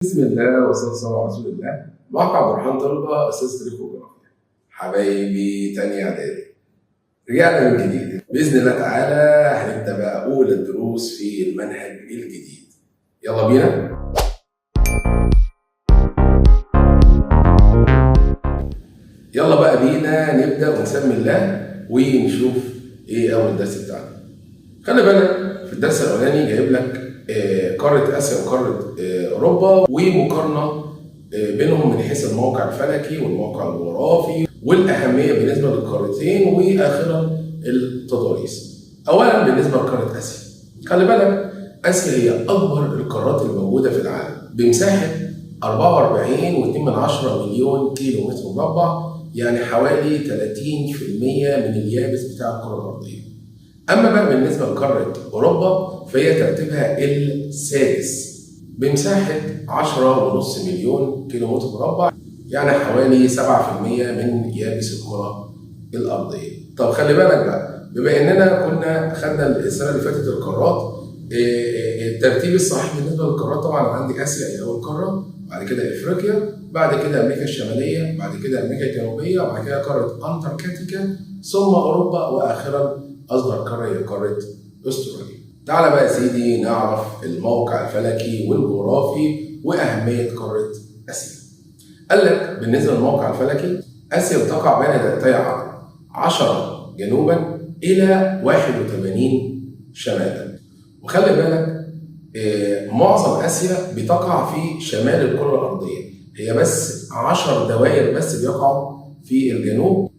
بسم الله والصلاة والسلام على رسول الله. معك عبد الرحمن طلبة، أستاذ تاريخ وجغرافيا. حبايبي تانية إعدادي، رجعنا من جديد بإذن الله تعالى. هنبدأ بقى أولى الدروس في المنهج الجديد. يلا بينا. يلا بقى بينا نبدأ ونسمي الله ونشوف إيه أول درس بتاعنا. خلي بالك في الدرس الأولاني جايب لك قارة آسيا وقارة أوروبا ومقارنة بينهم من حيث الموقع الفلكي والموقع الجغرافي والأهمية بالنسبة للقارتين وآخرا التضاريس. أولا بالنسبة لقارة آسيا، خلي بالك آسيا هي أكبر القارات الموجودة في العالم بمساحة 44.2 مليون كيلو متر مربع، يعني حوالي 30% من اليابس بتاع الكرة الأرضية. أما بقى بالنسبة لقارة أوروبا فهي ترتيبها السادس بمساحة 10.5 مليون كيلو متر مربع، يعني حوالي 7% من يابس الكرة الأرضية. طب خلي بالك بقى، بما إننا كنا خدنا السنة اللي فاتت القارات، الترتيب الصحيح بالنسبة للقارات طبعا عندي آسيا هي أول قارة، بعد كده إفريقيا، بعد كده أمريكا الشمالية، بعد كده أمريكا الجنوبية، وبعد كده قارة أنتاركتيكا، ثم أوروبا، وآخرا أصغر قارة هي قارة أستراليا. تعالى بقى يا سيدي نعرف الموقع الفلكي والجغرافي وأهمية قارة آسيا. قال لك بالنسبة للموقع الفلكي، آسيا بتقع بين دائرتي 10 جنوبا إلى 81 شمالا. وخلي بالك معظم آسيا بتقع في شمال الكرة الأرضية، هي بس 10 دوائر بس بيقعوا في الجنوب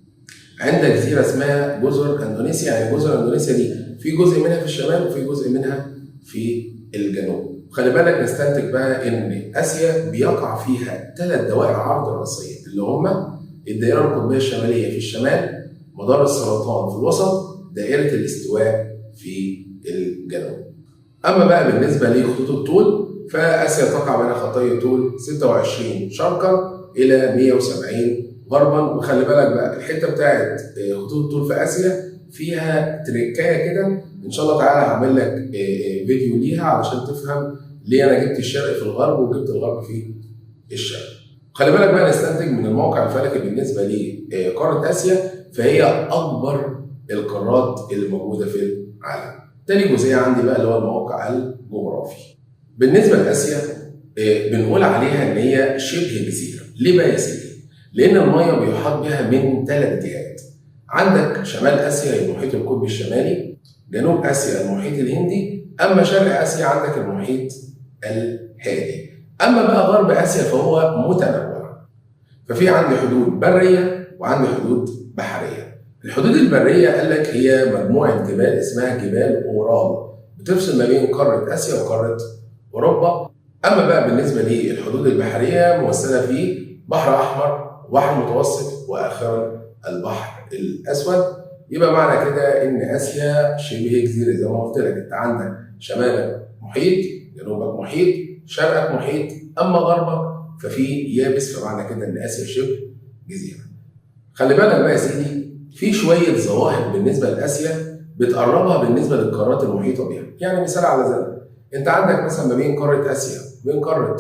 عند جزيرة اسمها جزر اندونيسيا. يعني جزر اندونيسيا دي في جزء منها في الشمال وفي جزء منها في الجنوب. خلي بالك نستنتج بقى ان اسيا بيقع فيها 3 دوائر عرض رئيسية اللي هما الدائرة القطبية الشمالية في الشمال، مدار السرطان في الوسط، دائرة الاستواء في الجنوب. اما بقى بالنسبة لخطوط الطول فاسيا تقع بين خطي طول 26 شرقا الى 170 غربا. وخلي بالك بقى الحته بتاعت خطوط الطول في اسيا فيها تريكايه كده، ان شاء الله تعالى هعمل لك فيديو ليها علشان تفهم ليه انا جبت الشرق في الغرب وجبت الغرب في الشرق. خلي بالك بقى نستنتج من الموقع الفلكي بالنسبه لقاره اسيا فهي اكبر القارات اللي موجوده في العالم. تاني جزئيه عندي بقى اللي هو الموقع الجغرافي. بالنسبه لاسيا بنقول عليها ان هي شبه جزيره. ليه بقى يا سيدي؟ لأن المية بيحاط بها من 3 جهات. عندك شمال آسيا المحيط القطبي الشمالي، جنوب آسيا المحيط الهندي، أما شرق آسيا عندك المحيط الهادي. أما بقى غرب آسيا فهو متنوع، ففي عندي حدود برية وعندي حدود بحرية. الحدود البرية قال لك هي مجموعة جبال اسمها جبال أورال بتفصل ما بين قارة آسيا وقارة أوروبا. أما بقى بالنسبة للحدود البحرية ممثلة في بحر أحمر، بحر متوسط، واخرا البحر الاسود. يبقى معنى كده ان اسيا شبه جزيره زي ما قلت لك. انت عندك شمالك محيط، جنوبك محيط، شرقك محيط، اما غربك ففي يابس، فمعنى كده ان اسيا شبه جزيره. خلي بالك بقى يا سيدي في شويه ظواهر بالنسبه لاسيا بتقربها بالنسبه للقارات المحيطه بها. يعني مثال على ذلك، انت عندك مثلا ما بين قاره اسيا وبين قاره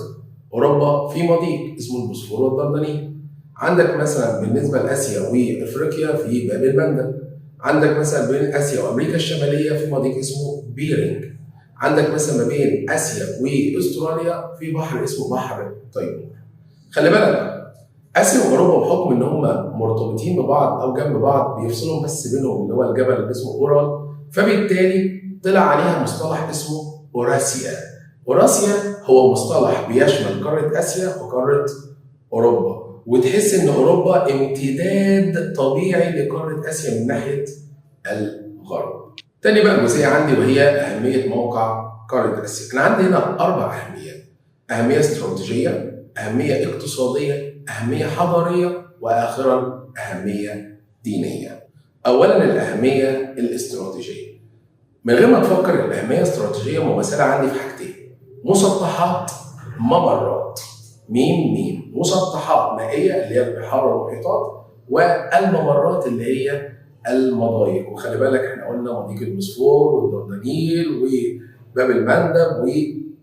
اوروبا في مضيق اسمه البوسفور والدردنيل. عندك مثلا بالنسبه لاسيا وافريقيا في باب المندب. عندك مثلا بين اسيا وامريكا الشماليه في مضيق اسمه بيرنج. عندك مثلا ما بين اسيا واستراليا في بحر اسمه بحر تيمور. خلي بالك اسيا واوروبا بحكم ان هم مرتبطين ببعض او جنب بعض بيفصلهم بس بينهم اللي هو الجبل اللي اسمه اورال، فبالتالي طلع عليها مصطلح اسمه اوراسيا. اوراسيا هو مصطلح بيشمل قاره اسيا وقاره اوروبا، وتحس ان اوروبا امتداد طبيعي لقاره اسيا من ناحيه الغرب. تاني بقى جزئيه عندي وهي اهميه موقع قاره اسيا. انا عندي هنا 4 اهميات: اهميه استراتيجيه، اهميه اقتصاديه، اهميه حضاريه، واخرا اهميه دينيه. اولا الاهميه الاستراتيجيه. من غير ما تفكر، الاهميه الاستراتيجيه ممثله عندي في حاجتين: مسطحات، ممرات. ميم مسطحات مائيه اللي هي البحار والمحيطات، والممرات اللي هي المضايق. وخلي بالك احنا قلنا مضيق البوسفور والدردنيل وباب المندب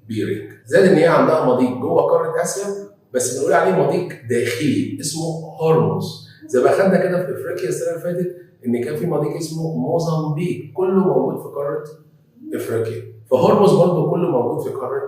بيرنج. زائد ان هي عندها مضيق جوه قاره اسيا بس بنقول عليه مضيق داخلي اسمه هرمز. زي ما خدنا كده في افريقيا السنه اللي فاتت ان كان في مضيق اسمه موزمبيق كله موجود في قاره افريقيا، فهرمز برضه كله موجود في قاره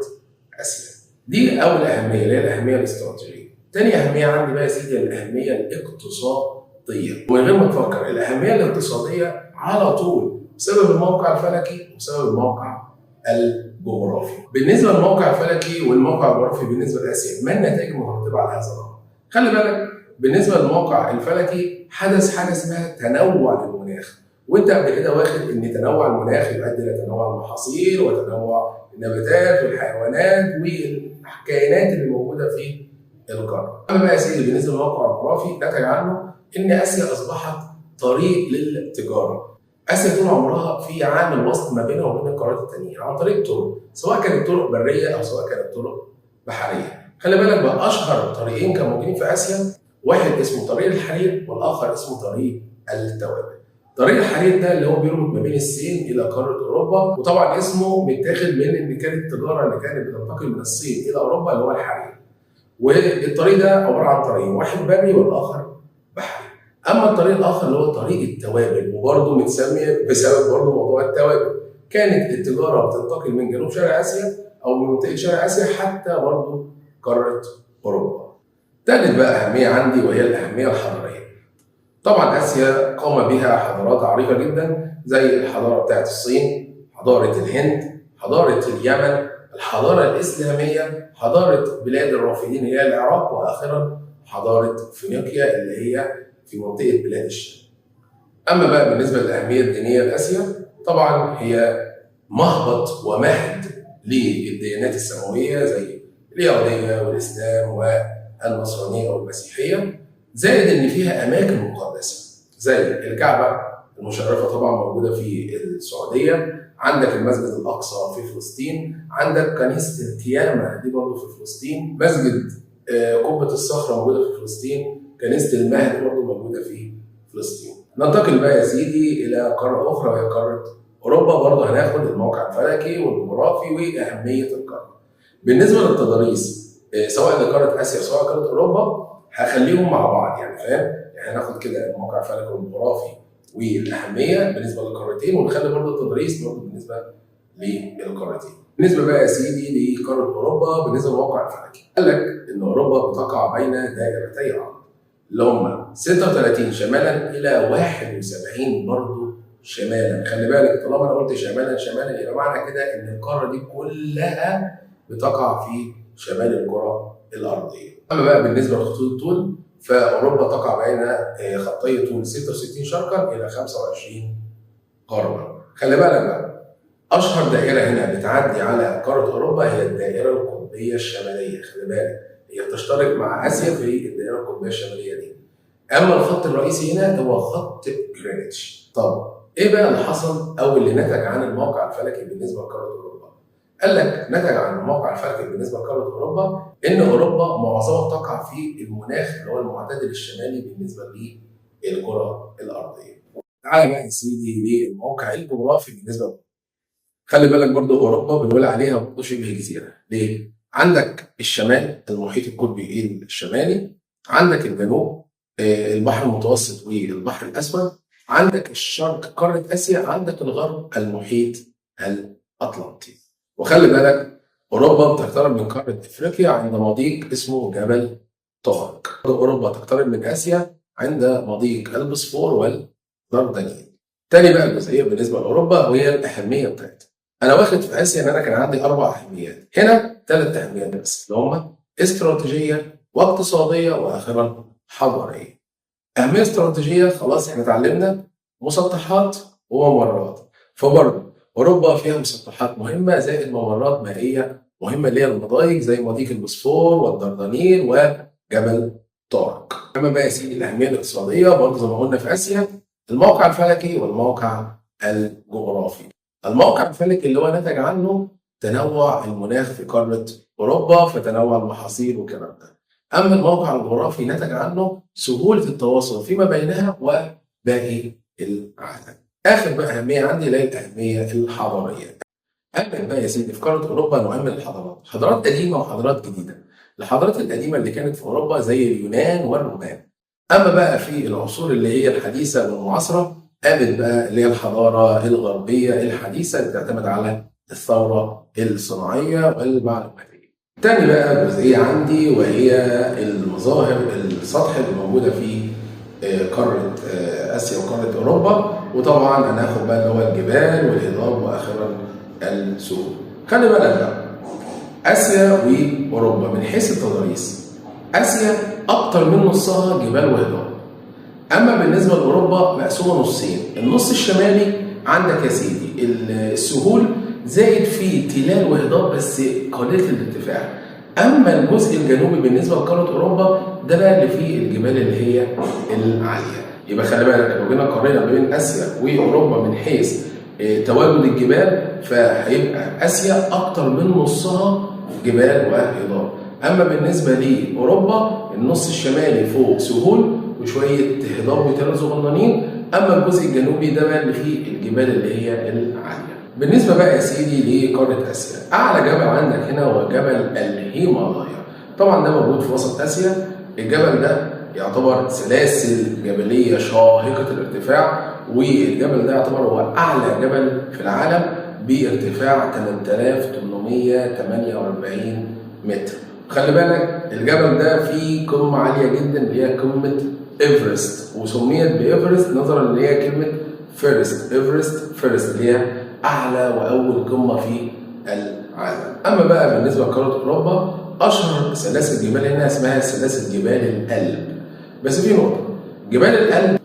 اسيا. دي اول اهميه اللي هي الاهميه الاستراتيجيه. تاني اهميه عندي بقى يا سيدي الاهميه الاقتصاديه. ومن غير ما تفكر الاهميه الاقتصاديه على طول بسبب الموقع الفلكي وبسبب الموقع الجغرافي. بالنسبه للموقع الفلكي والموقع الجغرافي بالنسبه لاسيا، ما النتائج المترتبه على هذا الامر؟ خلي بالك بالنسبه للموقع الفلكي حدث حاجه اسمها تنوع للمناخ، وانت قبل كده واخد ان تنوع المناخ يؤدي الى تنوع المحاصيل وتنوع النباتات والحيوانات والكائنات اللي موجوده في القاره. اما بقى يا سيدي بالنسبه للموقع الجغرافي نتج عنه ان اسيا اصبحت طريق للتجاره. اسيا طول عمرها في عامل وسط ما بينها وبين القارات الثانيه عن طريق طرق، سواء كانت طرق بريه او سواء كانت طرق بحريه. خلي بالك بقى اشهر طريقين كانوا موجودين في اسيا، واحد اسمه طريق الحرير والاخر اسمه طريق التوابل. طريق الحرير ده اللي هو بيربط ما بين الصين الى قاره اوروبا، وطبعا اسمه متاخد من ان كانت التجاره اللي كانت بتنتقل من الصين الى اوروبا اللي هو الحرير. والطريق ده عباره عن طريقين، واحد بري والاخر بحري. اما الطريق الاخر اللي هو طريق التوابل وبرضه متسمي بسبب برضه موضوع التوابل. كانت التجاره بتنتقل من جنوب شرق اسيا او من منطقه شرق اسيا حتى برضه قاره اوروبا. ثالث بقى اهميه عندي وهي الاهميه الحضاريه. طبعا اسيا قام بها حضارات عريقه جدا زي الحضاره بتاعت الصين، حضاره الهند، حضاره اليمن، الحضاره الاسلاميه، حضاره بلاد الرافدين اللي هي العراق، واخيرا حضاره فينيقيا اللي هي في منطقه بلاد الشام. اما بقى بالنسبه للاهميه الدينيه لاسيا، طبعا هي مهبط ومهد للديانات السماويه زي اليهوديه والاسلام والنصرانيه والمسيحيه، زائد ان فيها اماكن مقدسه زي الكعبه المشرفه طبعا موجوده في السعوديه، عندك المسجد الاقصى في فلسطين، عندك كنيسه القيامه دي برضه في فلسطين، مسجد قبه الصخره موجوده في فلسطين، كنيسه المهد برضه موجوده في فلسطين. ننتقل بقى يا سيدي الى قاره اخرى وهي قاره اوروبا. برضه هناخد الموقع الفلكي والجغرافي واهميه القاره. بالنسبه للتضاريس سواء لقاره اسيا سواء قاره اوروبا هخليهم مع بعض، يعني فاهم؟ يعني هناخد كده الموقع الفلكي والجغرافي والاهميه بالنسبه للقارتين، ونخلي برضه التضاريس برضه بالنسبه للقارتين. بالنسبه بقى يا سيدي لقاره اوروبا بالنسبه للموقع الفلكي، قال لك ان اوروبا بتقع بين دائرتي الارض اللي هم 36 شمالا الى 71 برضه شمالا. خلي بالك طالما انا قلت شمالا شمالا يبقى معنى كده ان القاره دي كلها بتقع في شمال الكره الارضيه. اما بقى بالنسبه لخطوط الطول فاوروبا تقع بين خطي طول 66 شرقا الى 25 غربا. خلي بالك بقى اشهر دائره هنا بتعدي على قاره اوروبا هي الدائره القطبيه الشماليه. خلي بالك هي بتشترك مع اسيا في الدائره القطبيه الشماليه دي. اما الخط الرئيسي هنا هو خط جرينتش. طب ايه بقى اللي حصل او اللي نتج عن الموقع الفلكي بالنسبه لقاره اوروبا؟ قال لك نتج عن الموقع الفلكي بالنسبه لقاره اوروبا ان اوروبا معظمها تقع في المناخ اللي هو المعتدل الشمالي بالنسبه للكره الارضيه. تعالى بقى يا سيدي للموقع الجغرافي بالنسبه لأوروبا. خلي بالك برضو اوروبا بنقول عليها برضو شبه جزيره. ليه؟ عندك الشمال المحيط القطبي الشمالي، عندك الجنوب البحر المتوسط والبحر الاسود، عندك الشرق قاره اسيا، عندك الغرب المحيط الاطلنطي. وخلي بالك اوروبا بتقترب من قاره افريقيا عند مضيق اسمه جبل طارق. اوروبا تقترب من اسيا عند مضيق البوسفور والدردنيل. تاني بقى جزئيه بالنسبه لاوروبا وهي الاهميه بتاعتها. انا واخد في اسيا ان انا كان عندي 4 اهميات، هنا 3 اهميات بس اللي هم استراتيجيه واقتصاديه واخيرا حضاريه. اهميه استراتيجيه خلاص احنا اتعلمنا مسطحات وممرات، فبرضه اوروبا فيها مسطحات مهمه زائد ممرات مائيه مهمه اللي هي المضايق زي مضيق البوسفور والدردنيل وجبل طارق. اما بقى يا سيدي الاهميه الاقتصاديه برضه زي ما قلنا في اسيا الموقع الفلكي والموقع الجغرافي. الموقع الفلكي اللي هو نتج عنه تنوع المناخ في قاره اوروبا فتنوع المحاصيل والكلام ده. اما الموقع الجغرافي نتج عنه سهوله التواصل فيما بينها وباقي العالم. اخر بقى اهميه عندي اللي هي الاهميه الحضاريه. قابل بقى يا سيدي في قارة أوروبا نوعين من الحضارات، حضارات قديمة وحضارات جديدة. الحضارات القديمة اللي كانت في أوروبا زي اليونان والرومان. أما بقى في العصور اللي هي الحديثة والمعاصرة، قابل بقى اللي هي الحضارة الغربية الحديثة اللي بتعتمد على الثورة الصناعية والمعلوماتية. تاني بقى جزئية عندي وهي المظاهر السطح اللي موجودة في قارة آسيا وقارة أوروبا، وطبعا هناخد بقى اللي هو الجبال والهضاب وآخرا السهول. خلي بالك بقى، آسيا وأوروبا من حيث التضاريس، آسيا أكتر من نصها جبال وهضاب. أما بالنسبة لأوروبا مقسومة نصين، النص الشمالي عندك يا سيدي السهول زائد فيه تلال وهضاب بس قليلة الارتفاع. أما الجزء الجنوبي بالنسبة لقارة أوروبا ده بقى اللي فيه الجبال اللي هي العالية. يبقى خلي بالك لو جينا قارنا بين آسيا وأوروبا من حيث تواجد الجبال، فهيبقى آسيا أكتر من نصها جبال وهضاب. أما بالنسبة لأوروبا النص الشمالي فوق سهول وشوية هضاب وتلال صغننين، أما الجزء الجنوبي ده بقى اللي فيه الجبال اللي هي العالية. بالنسبة بقى يا سيدي لقارة آسيا، أعلى جبل عندك هنا هو جبل الهيمالايا. طبعا ده موجود في وسط آسيا. الجبل ده يعتبر سلاسل جبلية شاهقة الارتفاع، والجبل ده يعتبر هو أعلى جبل في العالم بارتفاع 8848 متر. خلي بالك الجبل ده فيه قمة عالية جدا اللي هي قمة إيفرست، وسميت بإيفرست نظرا اللي هي كلمة فيرست، إيفرست فيرست اللي هي أعلى وأول قمة في العالم. أما بقى بالنسبة لقارة أوروبا، أشهر سلاسل جبال هنا اسمها سلاسل جبال الألب. بس في نقطة، جبال الألب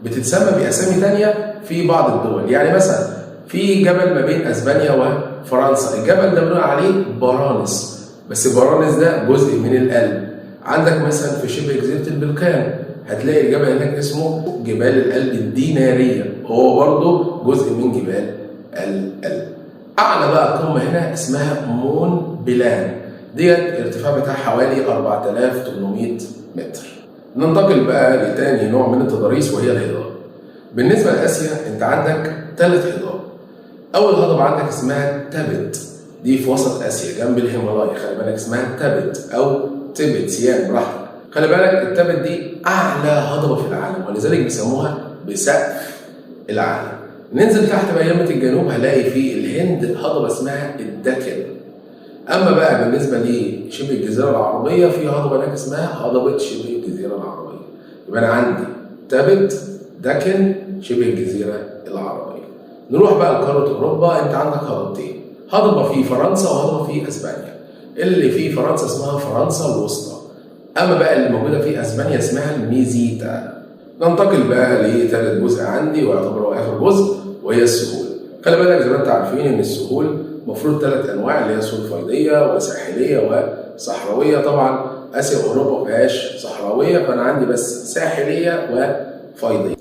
بتتسمى بأسامي تانية في بعض الدول، يعني مثلا في جبل ما بين أسبانيا وفرنسا، الجبل ده بنقول عليه برانس، بس برانس ده جزء من الألب. عندك مثلا في شبه جزيرة البلقان هتلاقي الجبل هناك اسمه جبال الألب الدينارية، هو برضه جزء من جبال الألب. أعلى بقى قمة هنا اسمها مون بلان، ديت الارتفاع بتاعها حوالي 4800 متر. ننتقل بقى لتاني نوع من التضاريس وهي الهضاب. بالنسبة لآسيا أنت عندك 3 هضاب. أول هضبة عندك اسمها تابت، دي في وسط آسيا جنب الهيمالايا، خلي بالك اسمها تابت أو تبت يعني براحتك. خلي بالك التابت دي أعلى هضبة في العالم ولذلك بيسموها بسقف العالم. ننزل تحت بقى يمة الجنوب هنلاقي في الهند هضبة اسمها الدكن. أما بقى بالنسبة لشبه الجزيرة العربية في هضبة هناك اسمها هضبة شبه الجزيرة العربية. يبقى أنا عندي تابت، دكن، شبه الجزيرة العربية. نروح بقى لقارة أوروبا، أنت عندك هضبتين، هضبة في فرنسا وهضبة في أسبانيا. اللي في فرنسا اسمها فرنسا الوسطى، أما بقى اللي موجودة في أسبانيا اسمها الميزيتا. ننتقل بقى لثالث جزء عندي ويعتبر هو آخر جزء وهي السهول. خلي بالك زي ما أنت عارفين إن السهول مفروض 3 أنواع اللي هي سهول فيضية وساحلية وصحراوية. طبعا آسيا وأوروبا ما فيهاش صحراوية، فأنا عندي بس ساحلية وفيضية.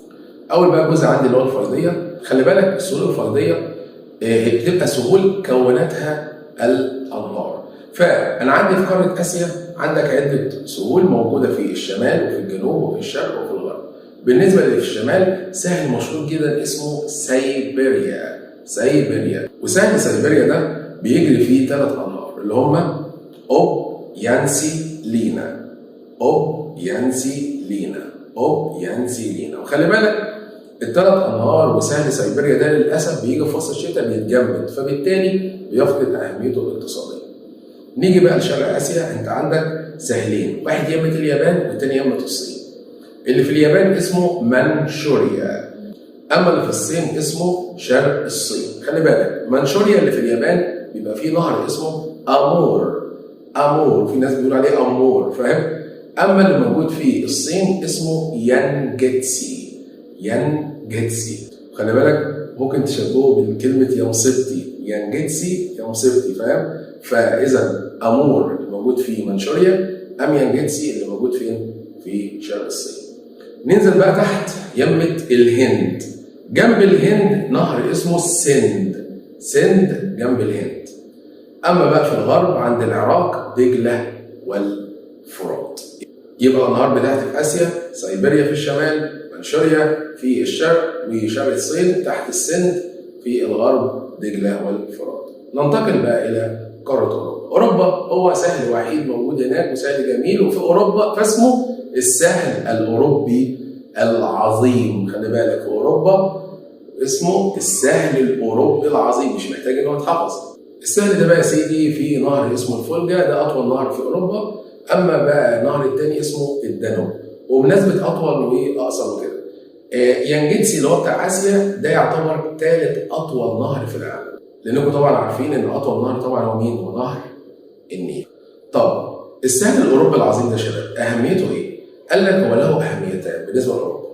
أول بقى جزء عندي اللي هو الفيضية. خلي بالك السهول الفيضية بتبقى سهول كونتها الأنهار. فأنا عندي في قارة آسيا عندك عدة سهول موجودة في الشمال وفي الجنوب وفي الشرق وفي الغرب. بالنسبة اللي في الشمال سهل مشهور جدا اسمه سيبيريا، سيبيريا. وسهل سيبيريا ده بيجري فيه 3 أنهار اللي هما أوب يانسي لينا، أوب يانسي لينا، أوب يانسي لينا. وخلي بالك ال3 أنهار وسهل سيبيريا ده للأسف بيجي في فصل الشتاء بيتجمد، فبالتالي بيفقد أهميته الاقتصادية. نيجي بقى لشرق آسيا، أنت عندك سهلين، واحد يمة اليابان والتاني يمة الصين. اللي في اليابان اسمه منشوريا، أما اللي في الصين اسمه شرق الصين. خلي بالك منشوريا اللي في اليابان بيبقى فيه نهر اسمه أمور، أمور في ناس بيقولوا عليه أمور، فاهم؟ أما اللي موجود في الصين اسمه يانجتسي، يانجتسي. خلي بالك ممكن تشبهه بكلمة يمصبتي، يانجتسي يمصبتي، فاهم؟ فإذا أمور اللي موجود في منشوريا، أم يانجتسي اللي موجود فين؟ في شرق الصين. ننزل بقى تحت يمة الهند، جنب الهند نهر اسمه السند، سند جنب الهند. أما بقى في الغرب عند العراق دجلة والفرات. يبقى الأنهار بتاعتي في آسيا سيبيريا في الشمال، منشوريا في الشرق، وشرق الصين تحت السند، في الغرب دجلة والفرات. ننتقل بقى الى قاره اوروبا. اوروبا هو سهل وحيد موجود هناك وسهل جميل وفي اوروبا، فاسمه السهل الاوروبي العظيم. خلي بالك في اوروبا اسمه السهل الاوروبي العظيم، مش محتاج ان هو يتحفظ. السهل ده بقى يا سيدي في نهر اسمه الفولجا، ده اطول نهر في اوروبا. اما بقى النهر الثاني اسمه الدانوب. وبمناسبه اطول واقصر وكده، يانجيتسي اللي هو بتاع اسيا ده يعتبر ثالث اطول نهر في العالم، لانكم طبعا عارفين ان اطول نهر طبعا هو مين؟ هو نهر النيل. طب السهل الاوروبي العظيم ده شباب اهميته ايه؟ قال لك هو له اهميتان بالنسبه لاوروبا: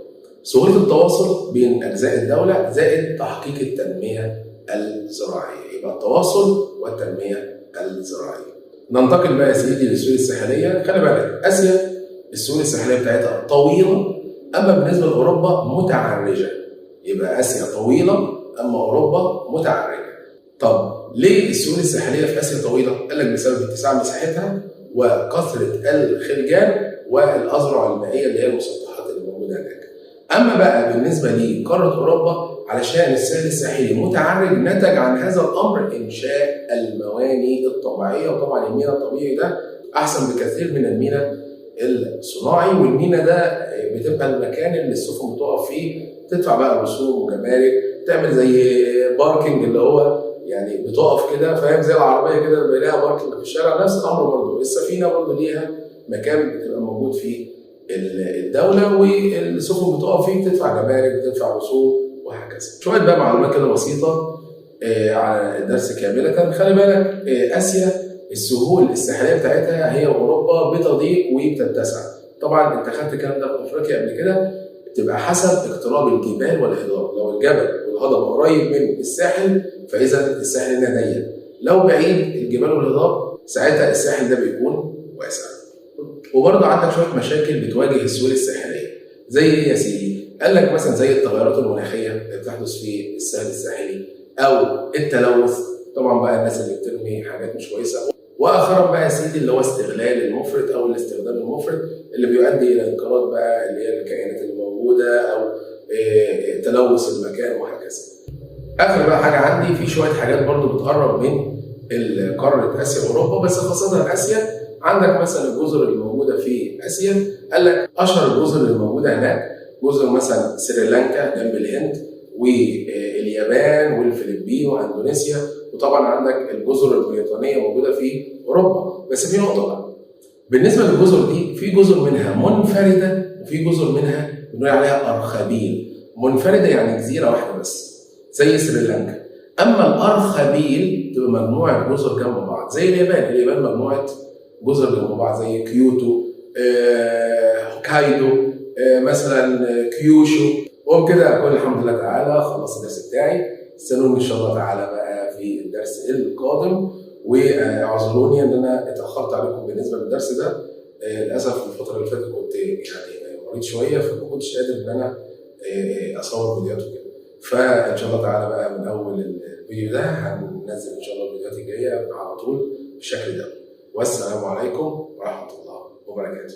سهوله التواصل بين اجزاء الدوله زائد تحقيق التنميه الزراعيه. يبقى التواصل والتنميه الزراعيه. ننتقل بقى يا سيدي للسهول الساحليه. خلي بالك اسيا السهول الساحليه بتاعتها طويله، اما بالنسبه لاوروبا متعرجه. يبقى اسيا طويله اما اوروبا متعرجه. طب ليه السهول الساحليه في اسيا طويله؟ قال لك بسبب اتساع مساحتها وكثره الخلجان والاذرع المائيه اللي هي المسطحات اللي موجوده هناك. اما بقى بالنسبه لقاره اوروبا علشان السهل الساحلي متعرج نتج عن هذا الامر انشاء المواني الطبيعيه. وطبعا الميناء الطبيعي ده احسن بكثير من الميناء الصناعي، والميناء ده بتبقى المكان اللي السفن بتقف فيه، تدفع بقى رسوم وجمارك، تعمل زي باركنج اللي هو يعني بتقف كده، فاهم؟ زي العربيه كده اللي ليها باركنج في الشارع. نفس الامر برضه السفينه برضه ليها مكان بتبقى موجود فيه الدوله، والسفن بتقف فيه بتدفع جمارك بتدفع رسوم وهكذا. شويه بقى معلومات كده بسيطه على الدرس كامله. خلي بالك اسيا السهول الساحليه بتاعتها هي اوروبا بتضيق وبتتسع. طبعا انت خدت الكلام ده في افريقيا قبل كده، بتبقى حسب اقتراب الجبال والهضاب. لو الجبل والهضبه قريب من الساحل فاذا الساحل هنا ضيق، لو بعيد الجبال والهضاب ساعتها الساحل ده بيكون واسع. وبرضه عندك شويه مشاكل بتواجه السهول الساحليه زي ايه يا سيدي؟ قال لك مثلا زي التغيرات المناخيه اللي بتحدث في الساحل الساحلي، او التلوث. طبعا بقى الناس اللي بترمي حاجات مش كويسه. واخرا بقى يا سيدي اللي هو استغلال المفرط او الاستخدام المفرط اللي بيؤدي الى انقراض بقى اللي هي الكائنات اللي موجوده او تلوث المكان وهكذا. اخر بقى حاجه عندي في شويه حاجات برضو بتقرب من قاره اسيا واوروبا، بس خاصه اسيا. عندك مثلا الجزر اللي موجوده في اسيا، قال لك اشهر الجزر اللي موجوده هناك جزر مثلا سريلانكا جنب الهند واليابان والفلبين واندونيسيا. وطبعا عندك الجزر البريطانيه موجوده في اوروبا. بس في نقطه بقى بالنسبه للجزر دي، في جزر منها منفرده وفي جزر منها بنقول عليها ارخبيل. منفرده يعني جزيره واحده بس زي سريلانكا، اما الارخبيل تبقى مجموعه جزر جنب بعض زي اليابان مجموعه جزر جنب بعض زي كيوتو، هوكايدو، مثلا كيوشو. وبكده اكون الحمد لله تعالى خلصت الدرس بتاعي. استنوني ان شاء الله تعالى بقى في الدرس القادم، واعذروني ان انا اتاخرت عليكم بالنسبه للدرس ده. للاسف الفتره اللي فاتت كنت يعني مريض شويه فما كنتش قادر ان انا اصور فيديوهات وكده. فان شاء الله تعالى بقى من اول الفيديو ده هننزل ان شاء الله الفيديوهات الجايه على طول بالشكل ده. والسلام عليكم ورحمه الله وبركاته.